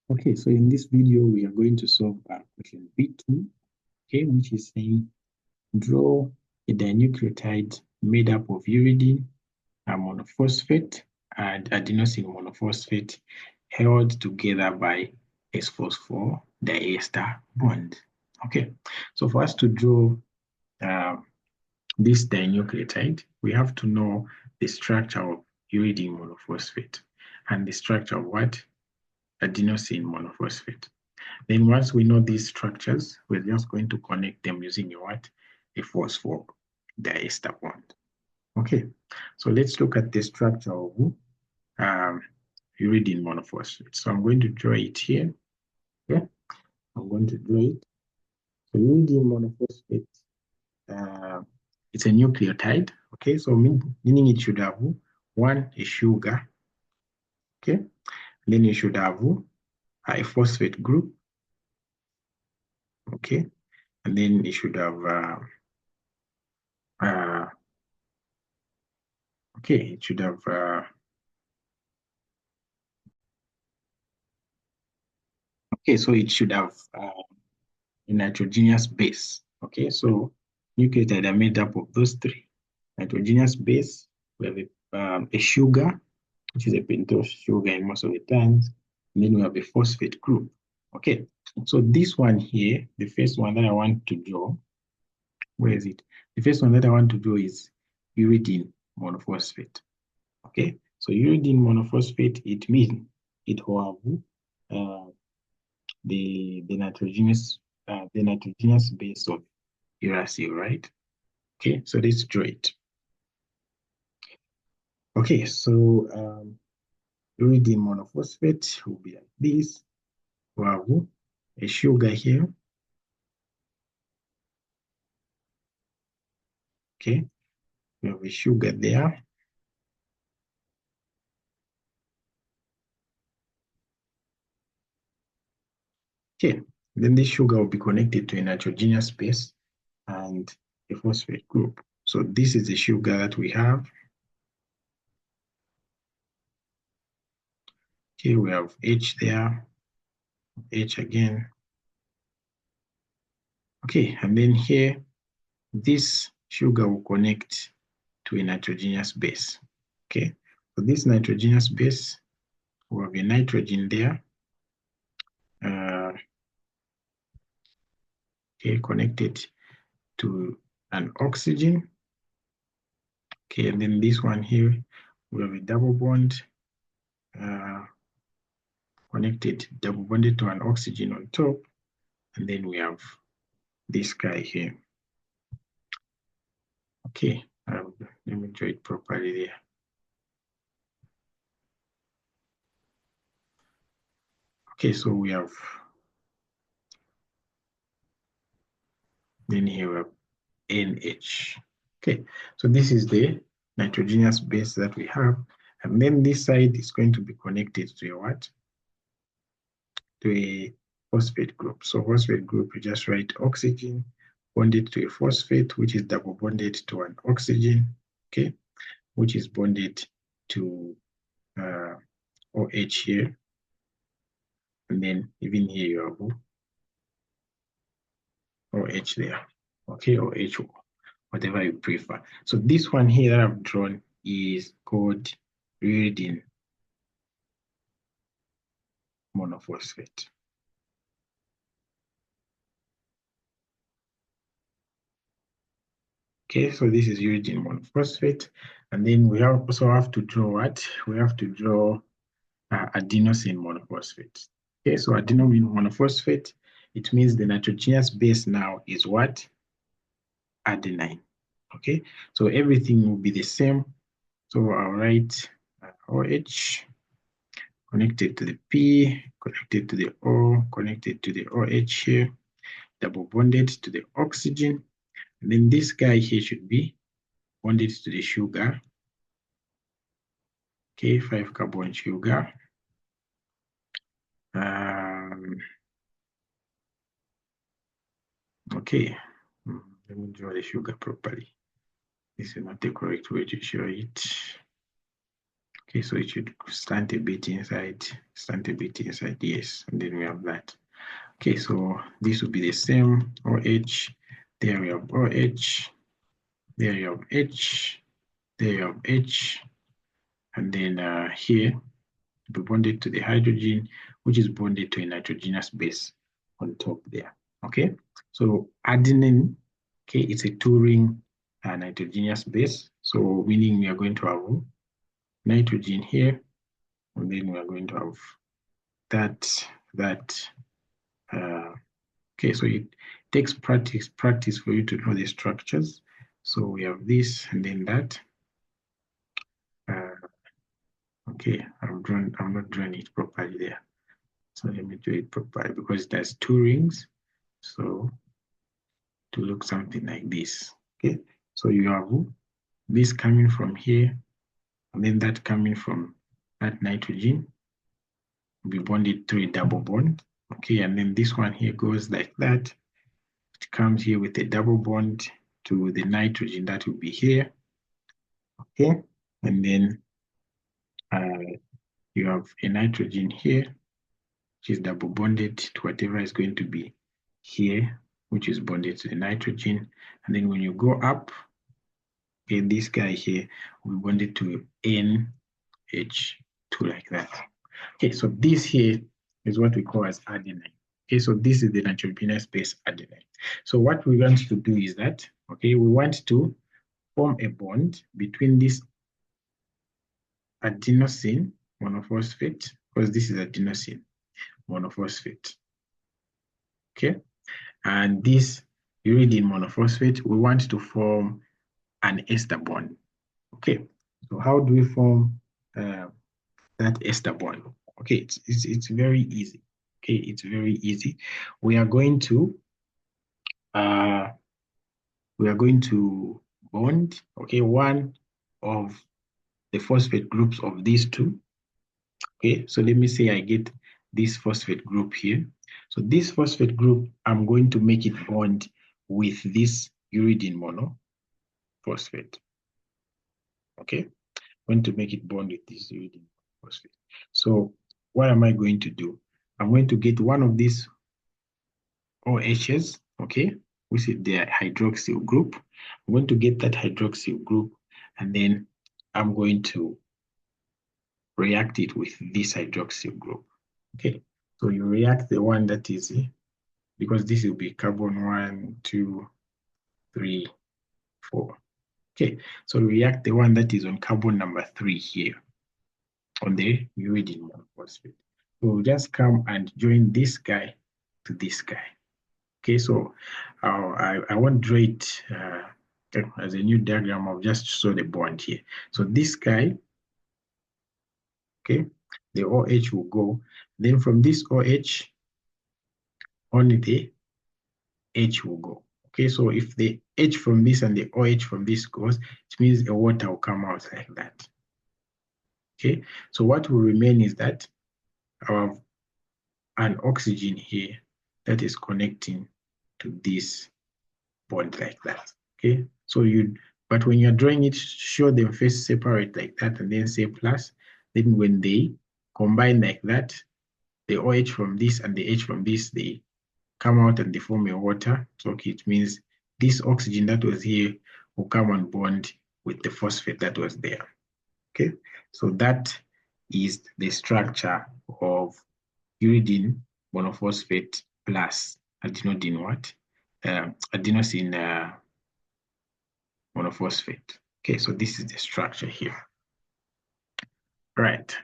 Okay, so in this video, we are going to solve question B2, okay, which is saying draw a dinucleotide made up of uridine, a monophosphate, and adenosine monophosphate held together by a phosphor diester bond. Okay, so for us to draw this dinucleotide, we have to know the structure of uridine monophosphate and the structure of what? Adenosine monophosphate. Then once we know these structures, we're just going to connect them using a what? A phosphor diester bond. Okay, so let's look at the structure of uridine monophosphate. So I'm going to draw it here. Okay, I'm going to draw it. So uridine monophosphate, it's a nucleotide. Okay, so meaning it should have one, a sugar. Okay, then you should have a phosphate group. Okay, and then it should have okay, it should have okay, so it should have a nitrogenous base. Okay, so nucleotides are made up of those three. Nitrogenous base, we have a sugar, which is a pentose sugar in most of the times, and then we have a phosphate group. Okay, so this one here, the first one that I want to draw, where is it? The first one that I want to draw is uridine monophosphate. Okay, so uridine monophosphate, it means it will have the nitrogenous base of uracil, right? Okay, so let's draw it. Okay, so uridine monophosphate will be like this. We have a sugar here. Okay, we have a sugar there. Okay, then this sugar will be connected to a nitrogenous base and a phosphate group. So this is the sugar that we have. Okay, we have H there, H again. Okay, and then here, this sugar will connect to a nitrogenous base. Okay, so this nitrogenous base will have a nitrogen there. Okay, connected to an oxygen. Okay, and then this one here, we have a double bond connected, double bonded to an oxygen on top. And then we have this guy here. Okay, let me draw it properly there. Okay, so we have, then here we have NH. Okay, so this is the nitrogenous base that we have. And then this side is going to be connected to a what? To a phosphate group. So phosphate group, we just write oxygen bonded to a phosphate, which is double bonded to an oxygen, okay, which is bonded to OH here. And then even here you have OH there, okay, or H, whatever you prefer. So this one here that I've drawn is called uridine monophosphate. Okay, so this is uridine monophosphate. And then we also have to draw what? We have to draw adenosine monophosphate. Okay, so adenosine monophosphate, it means the nitrogenous base now is what? Adenine. Okay, so everything will be the same. So I'll write OH connected to the P, connected to the O, connected to the OH here, double bonded to the oxygen. And then this guy here should be bonded to the sugar. Okay, 5 carbon sugar. Okay, let me draw the sugar properly. This is not the correct way to show it. Okay, so it should slant a bit inside, yes, and then we have that. Okay, so this will be the same OH. There we have OH. There you have H. There you have H. And then here, be bonded to the hydrogen, which is bonded to a nitrogenous base on top there. Okay, so adenine, okay, it's a two-ring nitrogenous base. So meaning we are going to have nitrogen here, and then we are going to have that. Okay, so it takes practice for you to know the structures. So we have this and then that. Okay, I'm not drawing it properly there. So let me do it properly because it has two rings. So to look something like this. Okay, so you have this coming from here, and then that coming from that nitrogen will be bonded to a double bond. Okay, and then this one here goes like that. It comes here with a double bond to the nitrogen that will be here. Okay, and then you have a nitrogen here, which is double bonded to whatever is going to be here, which is bonded to the nitrogen. And then when you go up, okay, this guy here will be bonded to NH2 like that. Okay, so this here is what we call as adenine. Okay, so this is the nitrogenous base adenine. So what we want to do is that, okay, we want to form a bond between this adenosine monophosphate, because this is adenosine monophosphate. Okay, and this uridine monophosphate, we want to form an ester bond. Okay, so how do we form that ester bond? Okay, it's very easy. Okay, it's very easy. We are going to bond, okay, one of the phosphate groups of these two. Okay, so let me say I get this phosphate group here. So this phosphate group, I'm going to make it bond with this uridine monophosphate. Okay, I'm going to make it bond with this uridine monophosphate. So what am I going to do? I'm going to get one of these OHs, okay, which is the hydroxyl group. I'm going to get that hydroxyl group, and then I'm going to react it with this hydroxyl group. Okay, so you react the one that is, because this will be carbon 1, 2, 3, 4. Okay, so react the one that is on carbon number 3 here on the uridine monophosphate. So we'll just come and join this guy to this guy. Okay, so I won't draw it as a new diagram. I'll just show the bond here. So this guy, okay, the OH will go. Then from this OH, only the H will go. Okay, so if the H from this and the OH from this goes, it means the water will come out like that. Okay, so what will remain is that I have an oxygen here that is connecting to this bond like that. Okay, so but when you're drawing it, show them first separate like that and then say plus. Then when they combine like that, the OH from this and the H from this, they come out and they form a water. So okay, it means this oxygen that was here will come and bond with the phosphate that was there. Okay, so that is the structure of uridine monophosphate plus adenosine what? Adenosine monophosphate. Okay, so this is the structure here. Right.